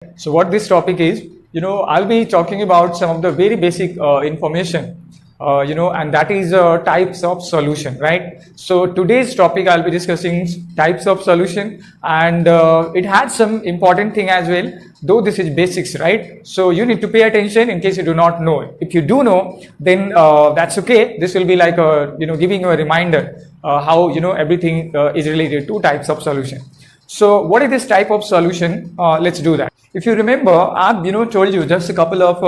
So what this topic is, I'll be talking about some of the very basic information, and that is types of solution, right? So today's topic, I'll be discussing types of solution, and it has some important thing as well, though this is basics, right? So you need to pay attention in case you do not know. If you do know, then that's okay. This will be like giving you a reminder how everything is related to types of solution. So what is this type of solution? Let's do that. If you remember, I've told you just a couple of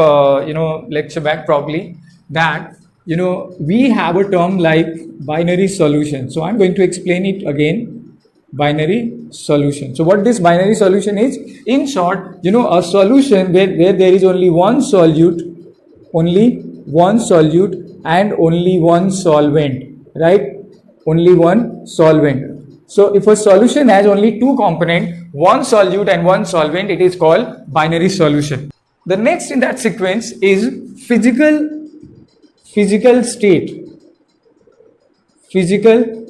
lecture back probably that we have a term like binary solution. So I'm going to explain it again. Binary solution. So what this binary solution is? In short, a solution where there is only one solute and only one solvent, right? Only one solvent. So if a solution has only two components, one solute and one solvent, it is called binary solution. The next in that sequence is physical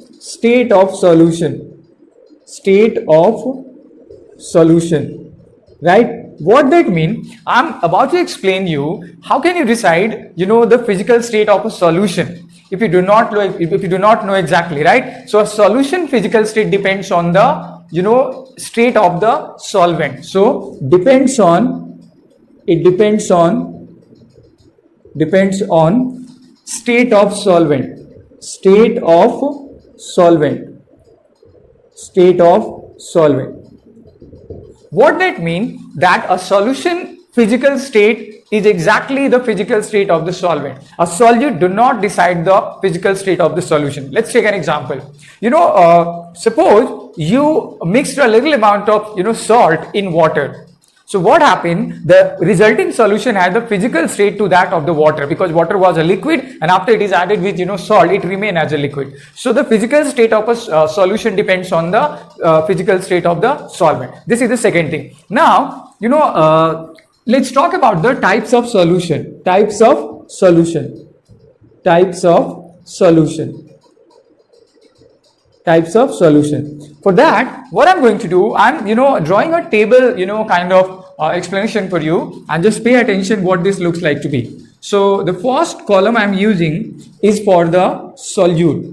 state of solution. Right? What that means? I'm about to explain you how can you decide the physical state of a solution if you do not know exactly, right? So a solution physical state depends on the state of the solvent. So depends on state of solvent. What that means? That a solution physical state is exactly the physical state of the solvent. A solute do not decide the physical state of the solution. Let's take an example. Suppose you mixed a little amount of salt in water. So what happened? The resulting solution had the physical state to that of the water, because water was a liquid, and after it is added with salt, it remains as a liquid. So the physical state of a solution depends on the physical state of the solvent. This is the second thing. Now let's talk about the types of solution. For that, what I'm going to do, I'm drawing a table, kind of explanation for you, and just pay attention what this looks like to be. So the first column I'm using is for the solute.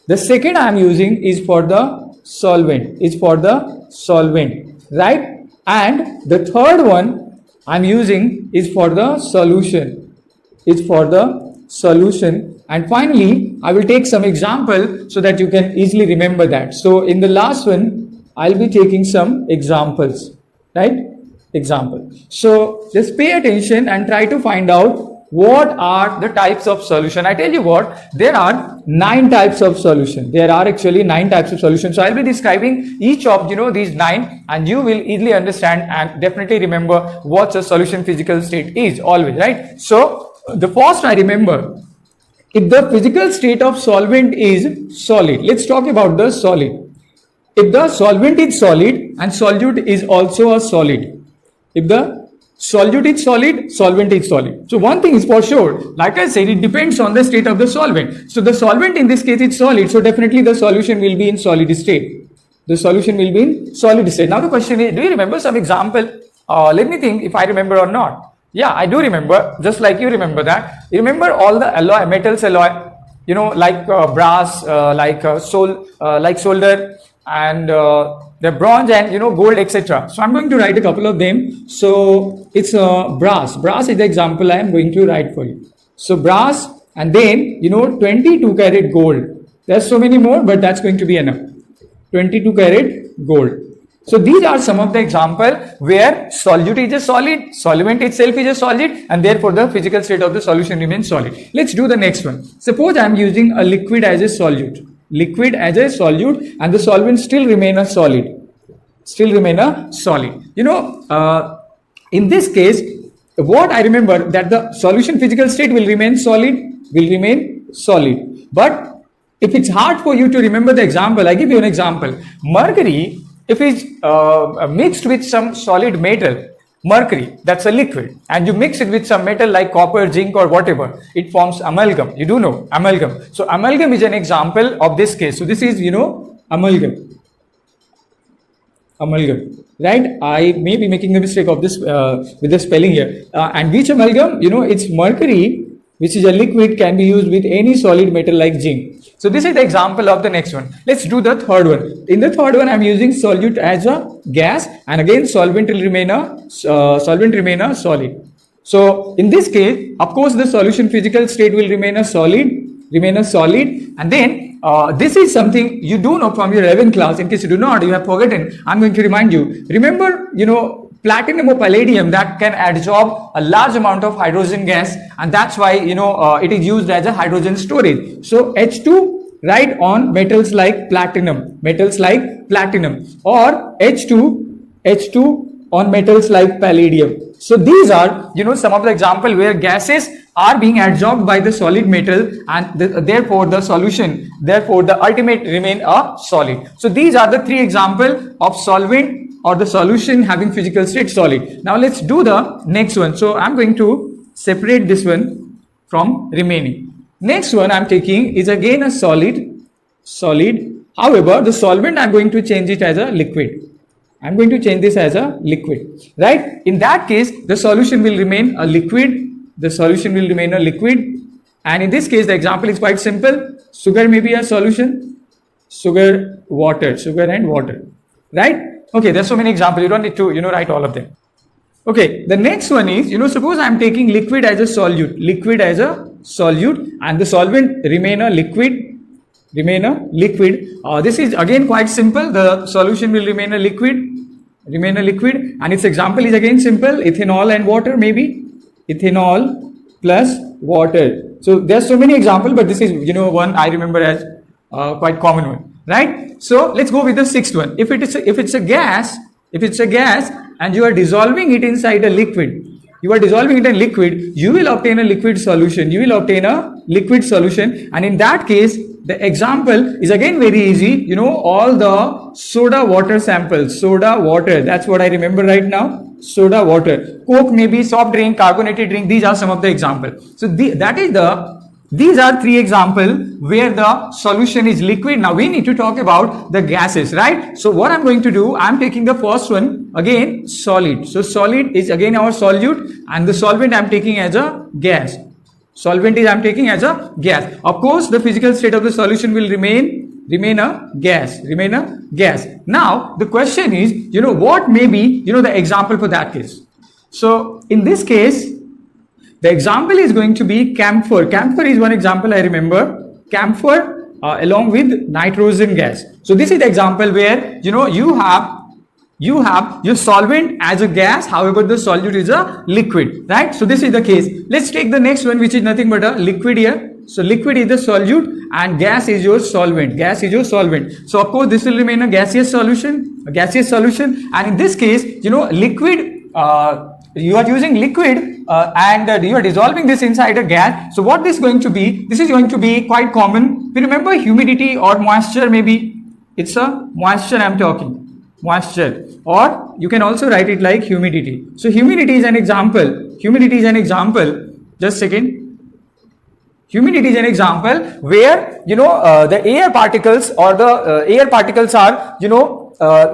The second I'm using is for the solvent. Right? And the third one I'm using is for the solution. And finally, I will take some example so that you can easily remember that. So in the last one, I'll be taking some examples, right? So just pay attention and try to find out what are the types of solution. I tell you what, there are 9 types of solution. There are actually 9 types of solution. So I'll be describing each of these 9, and you will easily understand and definitely remember what a solution physical state is always, right? So the first I remember, if the physical state of solvent is solid, let's talk about the solid. If the solvent is solid and solute is also a solid. If the solute is solid, solvent is solid. So one thing is for sure, like I said, it depends on the state of the solvent. So the solvent in this case is solid, so definitely the solution will be in solid state. Now the question is, do you remember some example? Let me think if I remember or not. Yeah, I do remember, just like you remember that. You remember all the alloy, metals alloy, like brass, like solder, and the bronze and gold, etc. So I'm going to write a couple of them. So it's brass. Brass is the example I am going to write for you. So brass, and then 22 karat gold. There's so many more, but that's going to be enough. 22 karat gold. So these are some of the example where solute is a solid, solvent itself is a solid, and therefore the physical state of the solution remains solid. Let's do the next one. Suppose I am using a liquid as a solute. And the solvent still remain a solid. In this case, what I remember, that the solution physical state will remain solid. But if it's hard for you to remember the example, I give you an example. Mercury, if it's mixed with some solid metal, mercury, that's a liquid, and you mix it with some metal like copper, zinc, or whatever, it forms amalgam. You do know amalgam. So amalgam is an example of this case. So this is amalgam. amalgam, right? I may be making the mistake of this with the spelling here. And which amalgam? It's mercury, which is a liquid, can be used with any solid metal like zinc. So this is the example of the next one. Let's do the third one. In the third one, I'm using solute as a gas, and again solvent will remain a solid. So in this case, of course, the solution physical state will remain a solid, and then this is something you do know from your 11th class. In case you do not, you have forgotten, I'm going to remind you. Remember, platinum or palladium that can adsorb a large amount of hydrogen gas, and that's why it is used as a hydrogen storage. So H2 write on metals like platinum, or H2 on metals like palladium. So these are some of the example where gases are being adsorbed by the solid metal, and therefore the ultimate remain a solid. So these are the three example of solvent or the solution having physical state solid. Now let's do the next one. So I'm going to separate this one from remaining. Next one I'm taking is again a solid. However, the solvent I'm going to change it as a liquid. I'm going to change this as a liquid, right? In that case, the solution will remain a liquid. And in this case, the example is quite simple. Sugar may be a solution. Sugar and water, right? Okay, there's so many examples. You don't need to, write all of them. Okay, the next one is, suppose I'm taking liquid as a solute, and the solvent remain a liquid. This is again quite simple. The solution will remain a liquid, and its example is again simple. Ethanol and water, maybe ethanol plus water. So there's so many examples, but this is one I remember as quite common one, right? So let's go with the sixth one. If it's a gas, and you are dissolving it inside a liquid, you will obtain a liquid solution. And in that case, the example is again very easy. All the soda water samples. That's what I remember right now. Soda water. Coke, maybe soft drink, carbonated drink. These are some of the examples. So these are three examples where the solution is liquid. Now we need to talk about the gases, right? So what I'm going to do, I'm taking the first one, again solid. So solid is again our solute, and the solvent I'm taking as a gas. Of course, the physical state of the solution will remain a gas. Now the question is, what may be the example for that case. So in this case, the example is going to be camphor. Camphor is one example I remember. Camphor along with nitrogen gas. So this is the example where you have your solvent as a gas, however the solute is a liquid, right? So this is the case. Let's take the next one, which is nothing but a liquid here. So liquid is the solute and gas is your solvent. So of course this will remain a gaseous solution. And in this case, liquid, you are using liquid and you are dissolving this inside a gas. So what this is going to be? This is going to be quite common. We remember humidity or moisture, maybe it's a moisture I'm talking. Moisture, or you can also write it like humidity. So humidity is an example. Just a second. Humidity is an example where the air particles are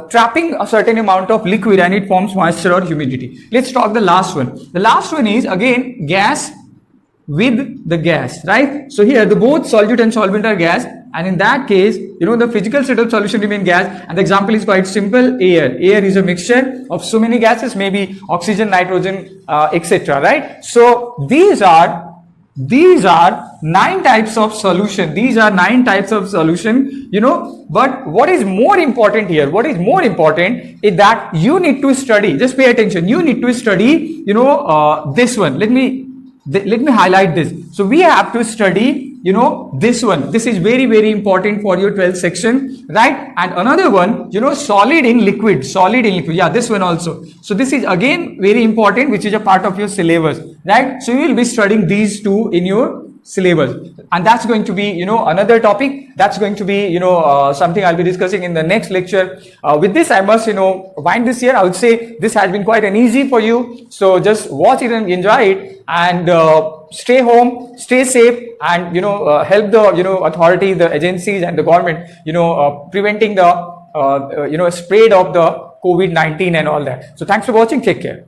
trapping a certain amount of liquid and it forms moisture or humidity. Let's talk the last one. The last one is again gas with the gas, right? So here the both solute and solvent are gas, and in that case the physical state of solution remain gas, and the example is quite simple. Air is a mixture of so many gases, maybe oxygen, nitrogen, etc., right? So these are 9 types of solution. But what is more important here? Is that you need to study. Just pay attention. You need to study, this one. Let me highlight this. So we have to study, this one. This is very, very important for your 12th section, right? And another one, solid in liquid. Yeah, this one also. So this is again very important, which is a part of your syllabus, right? So you will be studying these two in your syllabus, and that's going to be another topic. That's going to be something I'll be discussing in the next lecture. With this I must wind this year. I would say this has been quite an easy for you, so just watch it and enjoy it, and stay home, stay safe, and help the authority, the agencies and the government preventing the spread of the COVID-19 and all that. So thanks for watching. Take care.